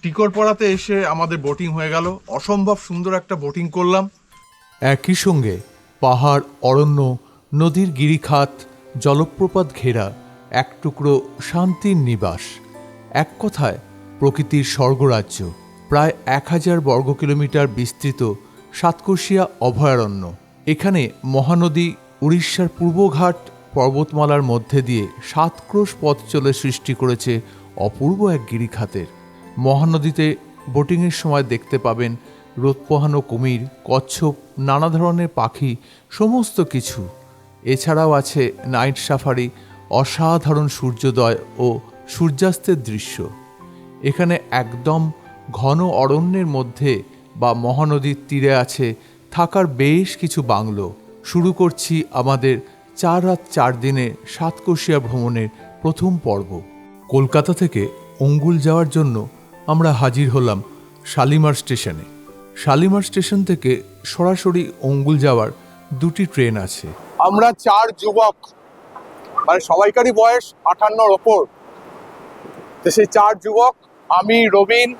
টিকরপাড়াতে এসে আমাদের বোটিং হয়ে গেল। অসম্ভব সুন্দর একটা বোটিং করলাম। একই সঙ্গে পাহাড়, অরণ্য, নদীর গিরিখাত, জলপ্রপাত ঘেরা এক টুকরো শান্তির নিবাস। এক কথায় প্রকৃতির স্বর্গরাজ্য। প্রায় 1000 বর্গ কিলোমিটার বিস্তৃত সাতকোশিয়া অভয়ারণ্য। এখানে মহানদী উড়িষ্যার পূর্বঘাট পর্বতমালার মধ্যে দিয়ে 7 ক্রোশ পথ চলে সৃষ্টি করেছে অপূর্ব এক গিরিখাতের। মহানদীতে বোটিংয়ের সময় দেখতে পাবেন রোদ পোহানো কুমির, কচ্ছপ, নানা ধরনের পাখি, সমস্ত কিছু। এছাড়াও আছে নাইট সাফারি, অসাধারণ সূর্যোদয় ও সূর্যাস্তের দৃশ্য। এখানে একদম ঘন অরণ্যের মধ্যে বা মহানদীর তীরে আছে থাকার বেশ কিছু বাংলো। শুরু করছি আমাদের 4 রাত 4 দিনে সাতকোশিয়া ভ্রমণের প্রথম পর্ব। কলকাতা থেকে অঙ্গুল যাওয়ার জন্য আমরা হাজির হলাম শালিমার স্টেশনে। শালিমার স্টেশন থেকে সরাসরি অঙ্গুল যাওয়ার 2টি ট্রেন আছে। আমরা 4 যুবক, মানে সবাইকারই বয়স 58-র ওপর। তো সেই 4 যুবক, আমি, রবিন,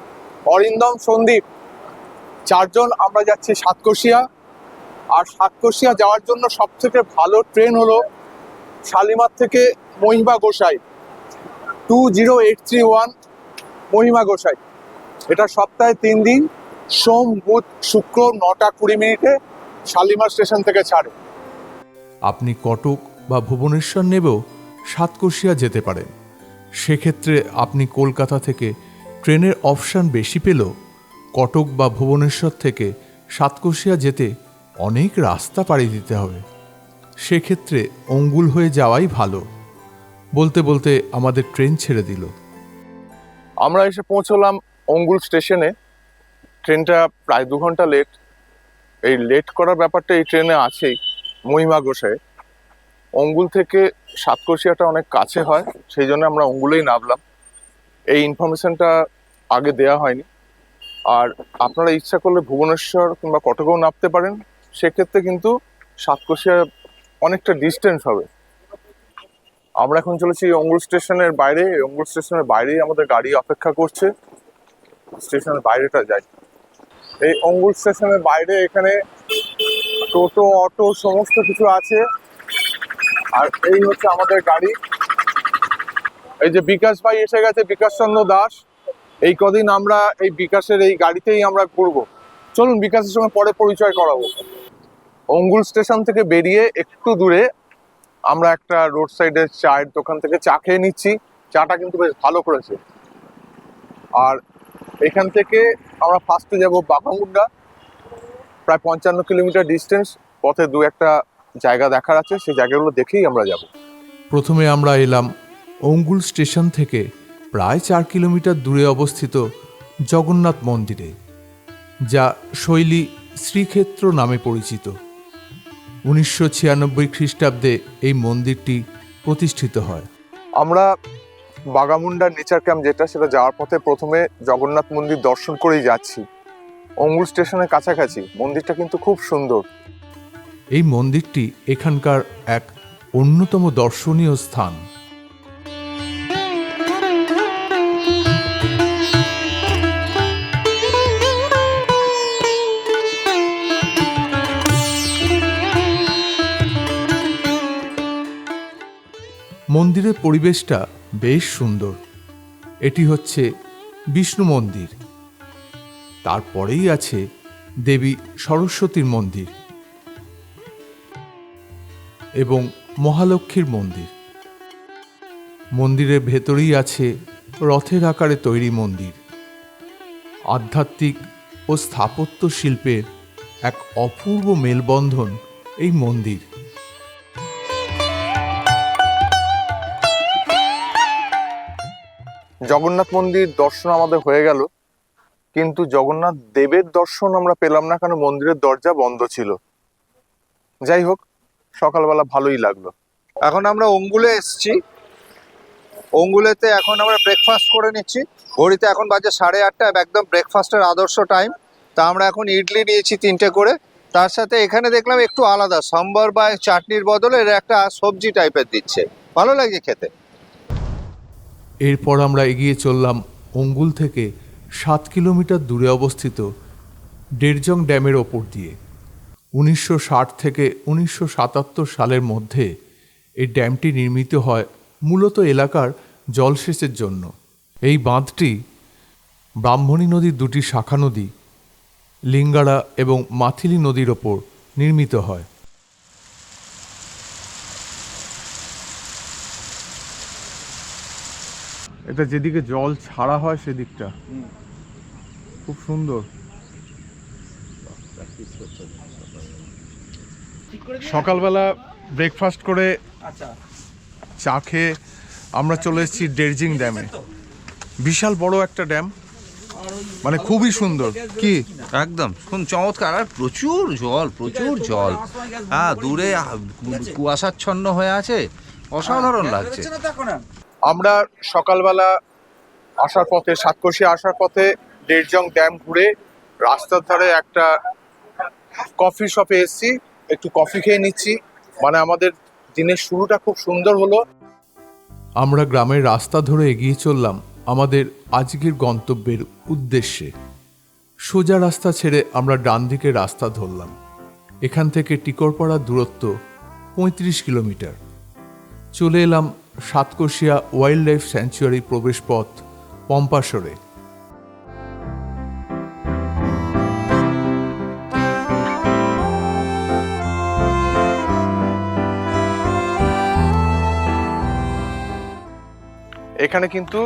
অরিন্দম, সন্দীপ, 4 জন আমরা যাচ্ছি সাতকোশিয়া। আর সাতকোশিয়া যাওয়ার জন্য সবথেকে ভালো ট্রেন হলো শালিমার থেকে মহিমা গোসাই, 20831 মহিমা গোসাই। এটা সপ্তাহে 3 দিন, সোম, বুধ, শুক্র 9টা 20 মিনিটে শালিমার স্টেশন থেকে ছাড়ে। আপনি কটক বা ভুবনেশ্বর নেবেও সাতকোশিয়া যেতে পারেন। সেক্ষেত্রে আপনি কলকাতা থেকে ট্রেনের অপশান বেশি পেলেও কটক বা ভুবনেশ্বর থেকে সাতকোশিয়া যেতে অনেক রাস্তা পাড়ি দিতে হবে। সেক্ষেত্রে অঙ্গুল হয়ে যাওয়াই ভালো। বলতে বলতে আমাদের ট্রেন ছেড়ে দিল। আমরা এসে পৌঁছলাম অঙ্গুল স্টেশনে। ট্রেনটা প্রায় 2 ঘন্টা লেট। এই লেট করার ব্যাপারটা এই ট্রেনে আছেই। মহিমা গোসাই অঙ্গুল থেকে সাতকোশিয়াটা অনেক কাছে হয়, সেই জন্য আমরা অঙ্গুলেই নামলাম। এই ইনফরমেশনটা আগে দেয়া হয়নি। আর আপনারা ইচ্ছা করলে ভুবনেশ্বর কিংবা কটকেও নামতে পারেন। সেক্ষেত্রে কিন্তু সাতকোশিয়া অনেকটা ডিস্টেন্স হবে। আমরা এখন চলেছি অঙ্গুল স্টেশনের বাইরে। অঙ্গুল স্টেশনের বাইরেই আমাদের গাড়ি অপেক্ষা করছে। স্টেশনের বাইরেটা যাই। এই অঙ্গুল স্টেশনের বাইরে এখানে টোটো, অটো সমস্ত কিছু আছে। আর এই হচ্ছে আমাদের গাড়ি। এই যে বিকাশ ভাই এসে গেছে, বিকাশ চন্দ্র দাস। এই কদিন আমরা এই বিকাশের এই গাড়িতেই আমরা ঘুরবো। চলুন বিকাশের সঙ্গে পরে পরিচয় করাবো। অঙ্গুল স্টেশন থেকে বেরিয়ে একটু দূরে আমরা একটা রোড সাইডের চায়ের দোকান থেকে চা খেয়ে নিচ্ছি। চাটা কিন্তু বেশ ভালো করেছে। আর এখান থেকে আমরা ফার্স্টে যাব বাঘামুন্ডা। প্রায় 55 কিলোমিটার ডিস্টেন্স। পথে 2-1টা জায়গা দেখার আছে, সেই জায়গাগুলো দেখেই আমরা যাব। প্রথমে আমরা এলাম অঙ্গুল স্টেশন থেকে প্রায় 4 কিলোমিটার দূরে অবস্থিত জগন্নাথ মন্দিরে, যা শৈলী শ্রীক্ষেত্র নামে পরিচিত। 1996 খ্রিস্টাব্দে এই মন্দিরটি প্রতিষ্ঠিত হয়। আমরা বাঘামুন্ডার নেচার ক্যাম্প যেটা, সেটা যাওয়ার পথে প্রথমে জগন্নাথ মন্দির দর্শন করেই যাচ্ছি। অঙ্গুল স্টেশনের কাছাকাছি মন্দিরটা কিন্তু খুব সুন্দর। এই মন্দিরটি এখানকার এক অন্যতম দর্শনীয় স্থান। মন্দিরের পরিবেশটা বেশ সুন্দর। এটি হচ্ছে বিষ্ণু মন্দির। তারপরেই আছে দেবী সরস্বতীর মন্দির এবং মহালক্ষ্মীর মন্দির। মন্দিরের ভেতরেই আছে রথের আকারে তৈরি মন্দির। আধ্যাত্মিক ও স্থাপত্য শিল্পের এক অপূর্ব মেলবন্ধন এই মন্দির। জগন্নাথ মন্দির দর্শন আমাদের হয়ে গেল, কিন্তু জগন্নাথ দেবের দর্শন আমরা পেলাম না, কারণ মন্দিরের দরজা বন্ধ ছিল। যাই হোক, সকালবেলা ভালোই লাগলো। এখন আমরা অঙ্গুলে এসেছি। অঙ্গুলেতে এখন আমরা ব্রেকফাস্ট করে নিচ্ছি। ঘড়িতে এখন বাজে 8:30, একদম ব্রেকফাস্টের আদর্শ টাইম। তা আমরা এখন ইডলি নিয়েছি 3টে করে। তার সাথে এখানে দেখলাম একটু আলাদা, সাম্বার বা চাটনির বদলে এর একটা সবজি টাইপের দিচ্ছে, ভালো লাগে খেতে। এরপর আমরা এগিয়ে চললাম অঙ্গুল থেকে 7 কিলোমিটার দূরে অবস্থিত ডেরজং ড্যামের ওপর দিয়ে। 1960 থেকে 1977 সালের মধ্যে এই ড্যামটি নির্মিত হয় মূলত এলাকার জলসেচের জন্য। এই বাঁধটি ব্রাহ্মণী নদীর দুটি শাখা নদী লিঙ্গারা এবং মাথিলি নদীর ওপর নির্মিত হয়। এটা যেদিকে জল ছাড়া হয় সেদিকটা খুব সুন্দর। সকালবেলা ব্রেকফাস্ট করে চা খেয়ে আমরা চলে এসেছি ডেরজিং ড্যামে। বিশাল বড় একটা ড্যাম, মানে খুবই সুন্দর। কি একদম চমৎকার, আর প্রচুর জল। হ্যাঁ, দূরে কুয়াশাচ্ছন্ন হয়ে আছে, অসাধারণ লাগছে। আমরা সকালবেলা আসার পথে, সাতকোশিয়া আসার পথে ডেরজং ড্যাম ঘুরে রাস্তার ধারে একটা কফি শপে এসেছি, একটু কফি খেয়ে নিচ্ছি। মানে আমাদের দিনের শুরুটা খুব সুন্দর হলো। আমরা গ্রামের রাস্তা ধরে এগিয়ে চললাম আমাদের আজকের গন্তব্যের উদ্দেশ্যে। সোজা রাস্তা ছেড়ে আমরা ডান দিকে রাস্তা ধরলাম। এখান থেকে টিকরপাড়ার দূরত্ব 35 কিলোমিটার। চলে এলাম সাতকোশিয়া ওয়াইল্ড লাইফ স্যাংচুয়ারি প্রবেশপথ পম্পাসরে। এখানে কিন্তু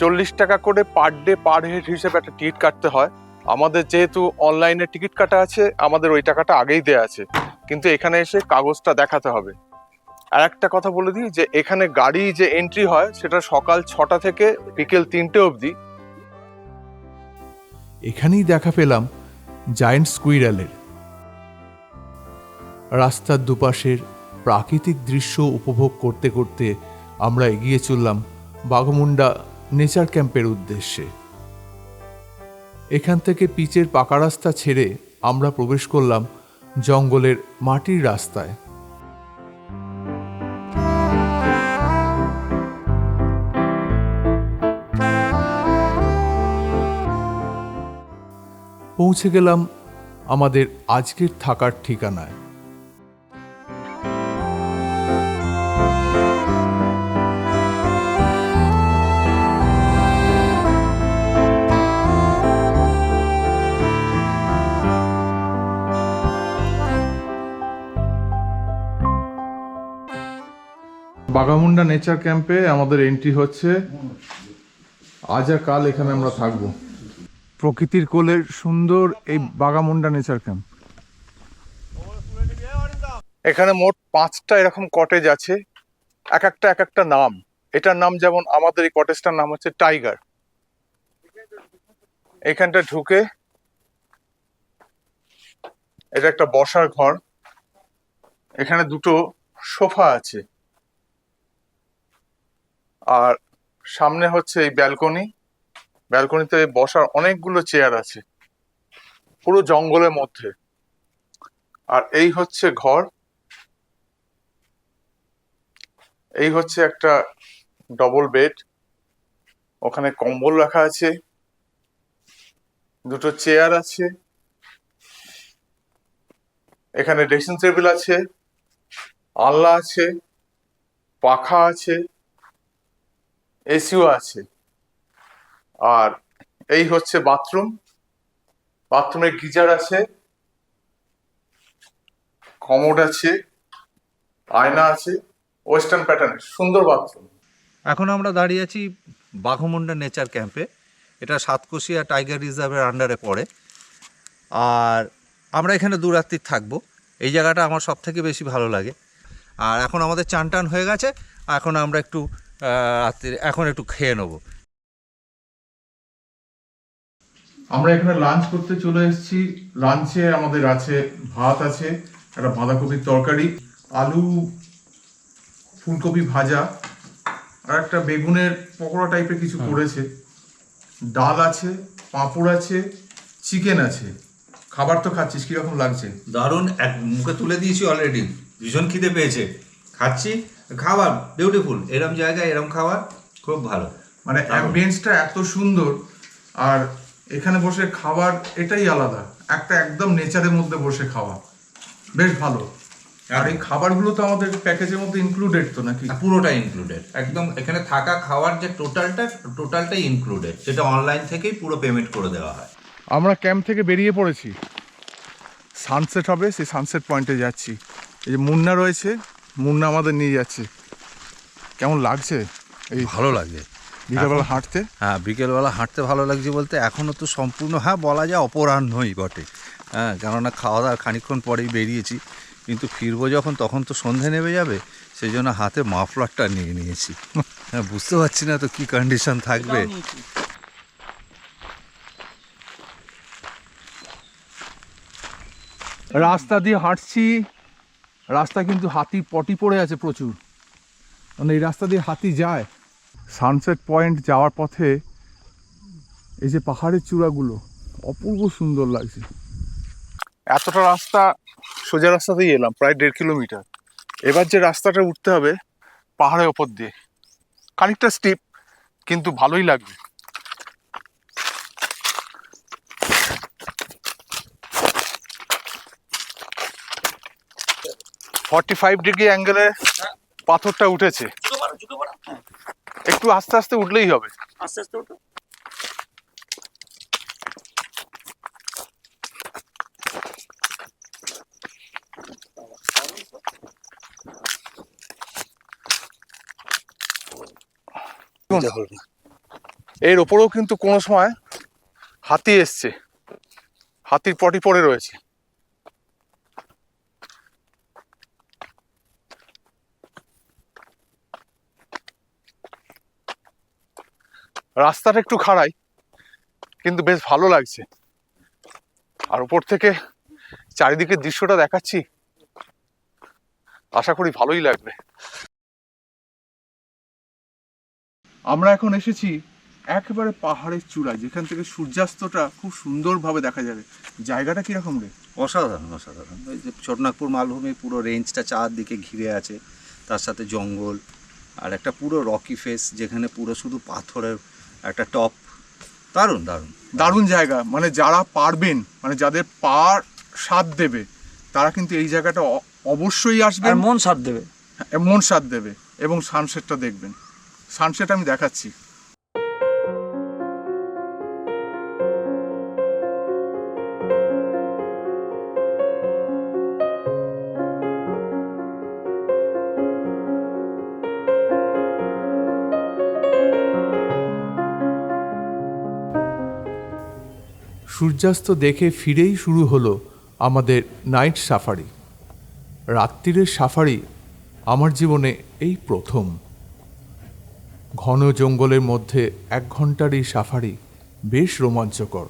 40 টাকা করে পার ডে পার হেড হিসেবে একটা টিকিট কাটতে হয়। আমাদের যেহেতু অনলাইনে টিকিট কাটা আছে, আমাদের ওই টাকাটা আগেই দেয়া আছে, কিন্তু এখানে এসে কাগজটা দেখাতে হবে। আর একটা কথা বলে দিই যে এখানে গাড়ি যে এন্ট্রি হয় সেটা সকাল 6টা থেকে বিকেল 3টে অবধি। এখানেই দেখা পেলাম জায়ান্ট স্কুইরালের। রাস্তার দুপাশের প্রাকৃতিক দৃশ্য উপভোগ করতে করতে আমরা এগিয়ে চললাম বাঘমুন্ডা নেচার ক্যাম্পের উদ্দেশ্যে। এখান থেকে পিচের পাকা রাস্তা ছেড়ে আমরা প্রবেশ করলাম জঙ্গলের মাটির রাস্তায়। পৌঁছে গেলাম আমাদের আজকের থাকার ঠিকানায়। বাঘামুন্ডা নেচার ক্যাম্পে আমাদের এন্ট্রি হচ্ছে। আজ আর কাল এখানে আমরা থাকবো। প্রকৃতির কোলের সুন্দর এই বাঘামুন্ডা নেচার ক্যাম্প। এখানে মোট 5টা এরকম কটেজ আছে, এক একটা নাম। এটার নাম যেমন আমাদের এই কটেজটার নাম হচ্ছে টাইগার। এখানটা ঢুকে এটা একটা বসার ঘর। এখানে দুটো সোফা আছে, আর সামনে হচ্ছে এই ব্যালকনি। ব্যালকনিতে বসার অনেকগুলো চেয়ার আছে, পুরো জঙ্গলের মধ্যে। আর এই হচ্ছে ঘর। এই হচ্ছে একটা ডবল বেড, ওখানে কম্বল রাখা আছে, দুটো চেয়ার আছে, এখানে ড্রেসিং টেবিল আছে, আলনা আছে, পাখা আছে, এসিও আছে। আর এই হচ্ছে বাথরুম। বাথরুমে গিজার আছে, কমোড আছে, আয়না আছে, ওয়েস্টার্ন প্যাটার্নের সুন্দর বাথরুম। এখন আমরা দাঁড়িয়ে আছি বাঘমুন্ডা নেচার ক্যাম্পে। এটা সাতকোশিয়া টাইগার রিজার্ভের আন্ডারে পড়ে। আর আমরা এখানে 2 রাত্রি থাকবো। এই জায়গাটা আমার সব থেকে বেশি ভালো লাগে। আর এখন আমাদের চান টান হয়ে গেছে, এখন আমরা একটু এখন একটু খেয়ে নেবো। আমরা এখানে লাঞ্চ করতে চলে এসেছি। লাঞ্চে আমাদের আছে ভাত আছে, একটা বাঁধাকপির তরকারি, আলু ফুলকপি ভাজা, আর একটা বেগুনের পকোড়া টাইপের কিছু করেছে, ডাল আছে, পাঁপড় আছে, চিকেন আছে। খাবার তো খাচ্ছিস, কিরকম লাগছে? দারুণ, এক মুখে তুলে দিয়েছি অলরেডি, ভীষণ খিদে পেয়েছে। খাচ্ছি, খাবার বিউটিফুল। এরম জায়গায় এরম খাবার খুব ভালো। মানে অ্যাম্বিয়েন্সটা এত সুন্দর, আর এখানে বসে খাবার এটাই আলাদা, একটা একদম নেচারের মধ্যে বসে খাওয়া, বেশ ভালো। আর এই খাবারগুলো তো আমাদের প্যাকেজের মধ্যে ইনক্লুডেড তো নাকি? পুরোটা ইনক্লুডেড, একদম এখানে থাকা খাওয়ার যে টোটালটাই ইনক্লুডেড, সেটা অনলাইন থেকেই পুরো পেমেন্ট করে দেওয়া হয়। আমরা ক্যাম্প থেকে বেরিয়ে পড়েছি, সানসেট হবে, সেই সানসেট পয়েন্টে যাচ্ছি। এই যে মুন্না রয়েছে, মুন্না আমাদের নিয়ে যাচ্ছে। কেমন লাগছে এই ভালো লাগে বিকালবেলা হাঁটতে? হ্যাঁ, বিকেলবেলা হাঁটতে ভালো লাগছে বলতে এখনও তো সম্পূর্ণ, হ্যাঁ বলা যায় অপরাহ্নই বটে, হ্যাঁ, কেননা খাওয়া দাওয়ার খানিকক্ষণ পরেই বেরিয়েছি, কিন্তু ফিরবো যখন তখন তো সন্ধে নেমে যাবে, সেই জন্য হাতে মাফলারটা নিয়ে নিয়েছি। হ্যাঁ, বুঝতে পারছি না তো কি কন্ডিশন থাকবে। রাস্তা দিয়ে হাঁটছি, রাস্তা কিন্তু হাতি পটি পড়ে আছে প্রচুর, মানে এই রাস্তা দিয়ে হাতি যায়। সানসেট পয়েন্ট যাওয়ার পথে এই যে পাহাড়ের চূড়াগুলো অপূর্ব সুন্দর লাগছে। এতটা রাস্তা সোজা রাস্তাতেই এলাম, প্রায় 1.5 কিলোমিটার। এবার যে রাস্তাটা উঠতে হবে পাহাড়ের ওপর দিয়ে, খানিকটা স্টিপ, কিন্তু ভালোই লাগবে। $45 অ্যাঙ্গেলে পাথরটা উঠেছে, একটু আস্তে আস্তে উঠলেই হবে। আস্তে আস্তে ওঠো। এর ওপরেও কিন্তু কোনো সময় হাতি এসছে, হাতির পটি পড়ে রয়েছে। রাস্তাটা একটু খাড়াই, কিন্তু বেশ ভালো লাগছে। আর উপর থেকে চারিদিকের দৃশ্যটা দেখাচ্ছি, আশা করি ভালোই লাগবে। আমরা এখন এসেছি একেবারে পাহাড়ের চূড়ায়, যেখান থেকে সূর্যাস্তটা খুব সুন্দরভাবে দেখা যাবে। জায়গাটা কিরকম রে? অসাধারণ অসাধারণ। ওই যে ছোটনাগপুর মালভূমির পুরো রেঞ্জটা চারদিকে ঘিরে আছে, তার সাথে জঙ্গল, আর একটা পুরো রকি ফেস যেখানে পুরো শুধু পাথরের একটা টপ। দারুণ দারুণ দারুণ জায়গা, মানে যারা পারবেন, মানে যাদের পার সাথ দেবে, তারা কিন্তু এই জায়গাটা অবশ্যই আসবেন, আর মন সাথ দেবে। মন সাথ দেবে, এবং সানসেটটা দেখবেন। সানসেট আমি দেখাচ্ছি। সূর্যাস্ত দেখে ফিরেই শুরু হলো আমাদের নাইট সাফারি। রাত্রিরের সাফারি আমার জীবনে এই প্রথম। ঘন জঙ্গলের মধ্যে 1 ঘন্টার এই সাফারি বেশ রোমাঞ্চকর।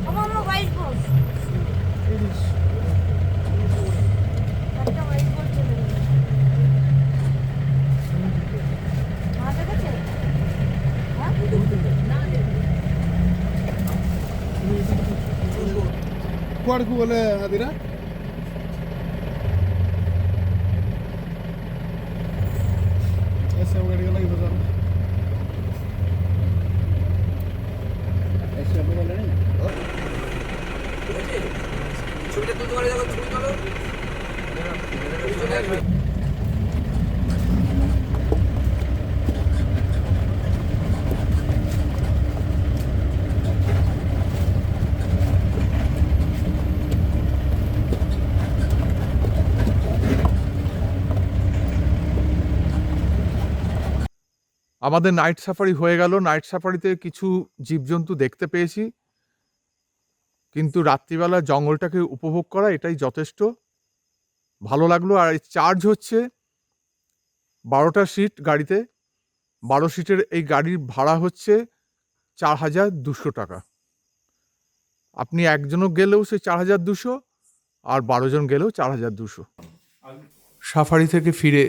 Vamos no white board. একটা white board চলে গেল। মাথা কাছে? କୁଆଡ଼କୁ ଗଲେ ଆଦିରା ଏସବୁ ଗାଡ଼ି ଗଲା କି ବଜାର ଏସବୁ ଗଲେଣି ছবিটা তুলতে পারে, দেখো ছবি তোলো। চলে আসবে। আমাদের নাইট সাফারি হয়ে গেল। নাইট সাফারিতে কিছু জীবজন্তু দেখতে পেয়েছি, কিন্তু রাত্রিবেলা জঙ্গলটাকে উপভোগ করা এটাই যথেষ্ট। ভালো লাগলো। আর এই চার্জ হচ্ছে 12টা সিট গাড়িতে, 12 সিটের এই গাড়ির ভাড়া হচ্ছে 4,200 টাকা। আপনি একজনও গেলেও সে 4,200, আর 12 জন গেলেও 4,200। সাফারি থেকে ফিরে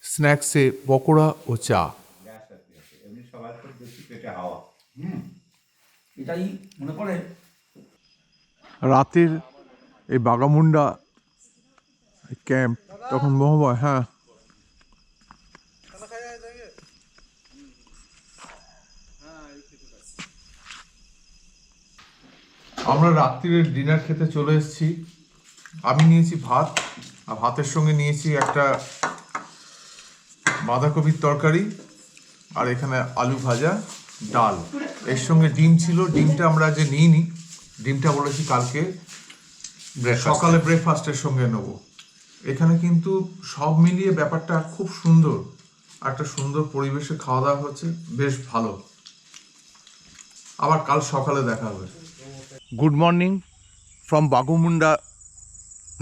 স্ন্যাক্সে পকোড়া ও চা। এটাই মনে পড়ে রাতের এই বাগামুন্ডা ক্যাম্প তখন মোহময়। হ্যাঁ, আমরা রাত্রির ডিনার খেতে চলে এসেছি। আমি নিয়েছি ভাত, আর ভাতের সঙ্গে নিয়েছি একটা বাঁধাকপির তরকারি, আর এখানে আলু ভাজা, ডাল, এর সঙ্গে ডিম ছিল। ডিমটা আমরা যে নিইনি, ডিমটা বলেছি কালকে সকালে ব্রেকফাস্টের সঙ্গে নেব। এখানে কিন্তু সব মিলিয়ে ব্যাপারটা খুব সুন্দর, একটা সুন্দর পরিবেশে খাওয়া দাওয়া হচ্ছে, বেশ ভালো। আবার কাল সকালে দেখা হবে। Good morning from Baghmunda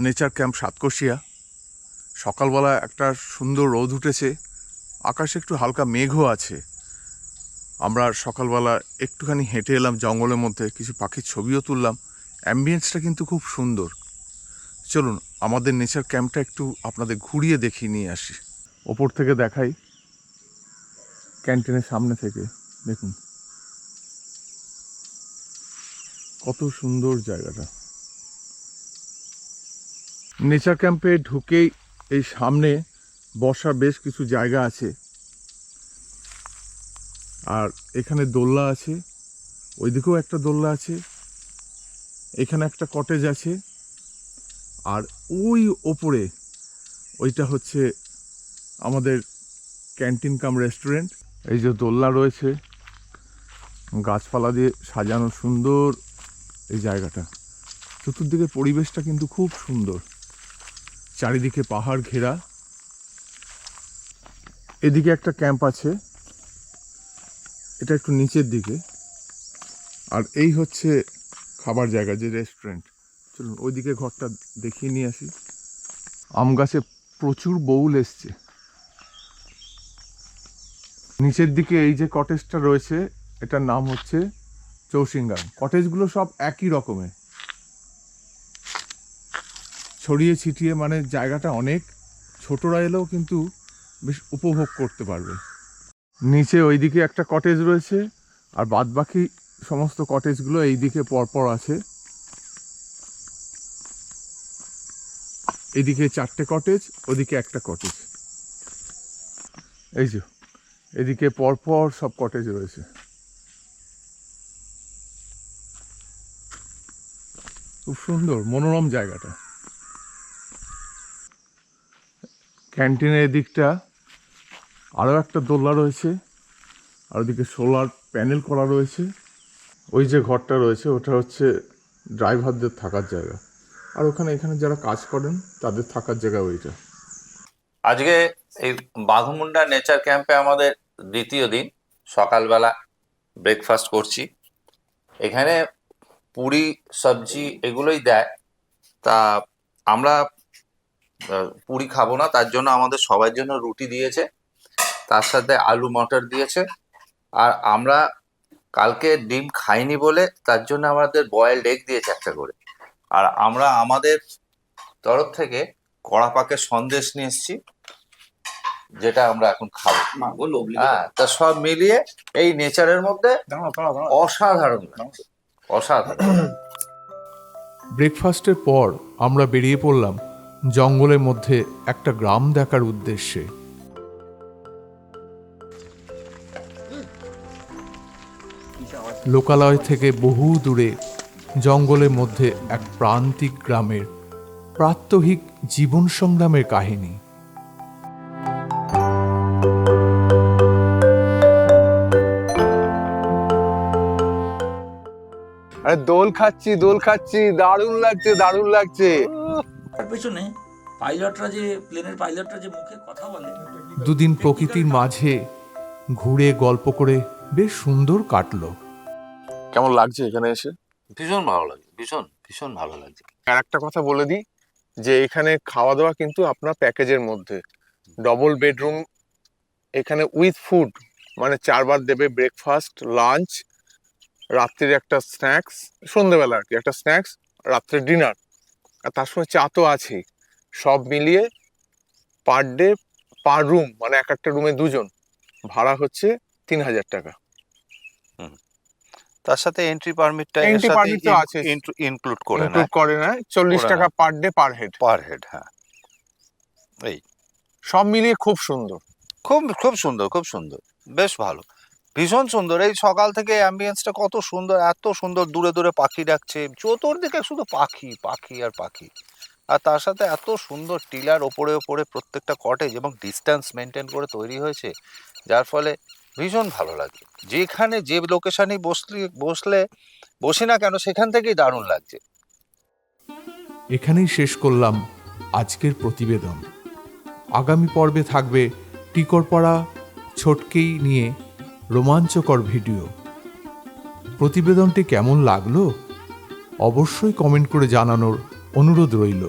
nature camp Satkosia. সকালবেলা একটা সুন্দর রোদ উঠেছে, আকাশে একটু হালকা মেঘও আছে। আমরা সকালবেলা একটুখানি হেঁটে এলাম জঙ্গলের মধ্যে, কিছু পাখির ছবিও তুললাম। অ্যাম্বিয়েন্সটা কিন্তু খুব সুন্দর। চলুন আমাদের নেচার ক্যাম্পটা একটু আপনাদের ঘুরিয়ে দেখিয়ে নিয়ে আসি। ওপর থেকে দেখাই, ক্যান্টিনের সামনে থেকে দেখুন কত সুন্দর জায়গাটা। নেচার ক্যাম্পে ঢুকেই এই সামনে বসার বেশ কিছু জায়গা আছে, আর এখানে দোলনা আছে, ওইদিকেও একটা দোলনা আছে, এখানে একটা কটেজ আছে, আর ওই ওপরে ওইটা হচ্ছে আমাদের ক্যান্টিন কাম রেস্টুরেন্ট। এই যে দোলনা রয়েছে, গাছপালা দিয়ে সাজানো সুন্দর এই জায়গাটা। চতুর্দিকে পরিবেশটা কিন্তু খুব সুন্দর, চারিদিকে পাহাড় ঘেরা। এদিকে একটা ক্যাম্প আছে, এটা একটু নিচের দিকে, আর এই হচ্ছে খাবার জায়গা, যে রেস্টুরেন্ট। চলুন ওইদিকে ঘরটা দেখিয়ে নিয়ে আসি। আম গাছে প্রচুর বউল এসছে। নিচের দিকে এই যে কটেজটা রয়েছে, এটার নাম হচ্ছে চৌসিঙ্গাম। কটেজগুলো সব একই রকমের, ছড়িয়ে ছিটিয়ে, মানে জায়গাটা অনেক, ছোটরা এলেও কিন্তু বেশ উপভোগ করতে পারবে। নিচে ওইদিকে একটা কটেজ রয়েছে, আর বাদবাকি সমস্ত কটেজগুলো এইদিকে পরপর আছে। এদিকে 4টে কটেজ, ওদিকে একটা কটেজ। এই যে এদিকে পরপর সব কটেজ রয়েছে। খুব সুন্দর মনোরম জায়গাটা। ক্যান্টিনের এদিকটা আরও একটা দোলনা রয়েছে, আর ওদিকে সোলার প্যানেল করা রয়েছে। ওই যে ঘরটা রয়েছে ওটা হচ্ছে ড্রাইভারদের থাকার জায়গা, আর এখানে যারা কাজ করেন তাদের থাকার জায়গা ওইটা। আজকে এই বাঘমুন্ডা নেচার ক্যাম্পে আমাদের দ্বিতীয় দিন। সকালবেলা ব্রেকফাস্ট করছি। এখানে পুরি, সবজি এগুলোই দেয়। তা আমরা পুরি খাবো না, তার জন্য আমাদের সবার জন্য রুটি দিয়েছে, তার সাথে আলু মটর দিয়েছে। আর আমরা কালকে ডিম খাইনি বলে তার জন্য আমাদের বয়েলড এগ দিয়েছে একটা করে। আর আমরা আমাদের তরফ থেকে কড়া পাকের সন্দেশ নিয়ে এসেছি, যেটা আমরা এখন খাবো। হ্যাঁ, তা সব মিলিয়ে এই নেচারের মধ্যে অসাধারণ লাগছে, অসাধারণ। ব্রেকফাস্টের পর আমরা বেরিয়ে পড়লাম জঙ্গলের মধ্যে একটা গ্রাম দেখার উদ্দেশ্যে। লোকালয় থেকে বহু দূরে জঙ্গলের মধ্যে এক প্রান্তিক গ্রামের প্রাত্যহিক জীবন সংগ্রামের কাহিনী। আরে দোল খাচ্ছি, দারুণ লাগছে। তার পেছনে প্লেনের পাইলটরা যে মুখে কথা বলে। দুদিন প্রকৃতির মাঝে ঘুরে গল্প করে বেশ সুন্দর কাটলো। কেমন লাগছে এখানে এসে? ভীষণ ভালো লাগছে, ভীষণ ভীষণ ভালো লাগছে। আর একটা কথা বলে দিই, যে এখানে খাওয়া দাওয়া কিন্তু আপনার প্যাকেজের মধ্যে, ডবল বেডরুম এখানে উইথ ফুড, মানে 4 বার দেবে, ব্রেকফাস্ট, লাঞ্চ, রাত্রির একটা স্ন্যাক্স, সন্ধ্যেবেলা আর কি একটা স্ন্যাক্স, রাত্রে ডিনার, আর তার সঙ্গে চা তো আছেই। সব মিলিয়ে পার ডে পার রুম, মানে একটা রুমে 2 জন, ভাড়া হচ্ছে 3000 টাকা। তার সাথে এন্ট্রি পারমিটটা এর Entry সাথে permit তো আছে। ইনক্লুড করে ইনক্লুড নেয় করে না, 40 করে টাকা নেয়। Per day per head. Per head, হ্যাঁ। এই সব মিলিয়ে খুব সুন্দর। খুব খুব সুন্দর, খুব সুন্দর, বেশ ভালো, ভীষণ সুন্দর। এই সকাল থেকে অ্যাম্বিয়েন্সটা কত সুন্দর, এত সুন্দর, দূরে দূরে পাখি ডাকছে, চতুর্দিকে শুধু পাখি পাখি আর পাখি। আর তার সাথে এত সুন্দর টিলার ওপরে ওপরে প্রত্যেকটা কটেজ, এবং ডিস্টেন্স মেনটেন করে তৈরি হয়েছে, যার ফলে ভীষণ ভালো লাগে। যেখানে যে লোকেশনে বসি না কেন, সেখান থেকেই দারুণ লাগছে। এখানেই শেষ করলাম আজকের প্রতিবেদন। আগামী পর্বে থাকবে টিকরপাড়া ছোটকেই নিয়ে রোমাঞ্চকর ভিডিও। প্রতিবেদনটি কেমন লাগলো অবশ্যই কমেন্ট করে জানানোর অনুরোধ রইল।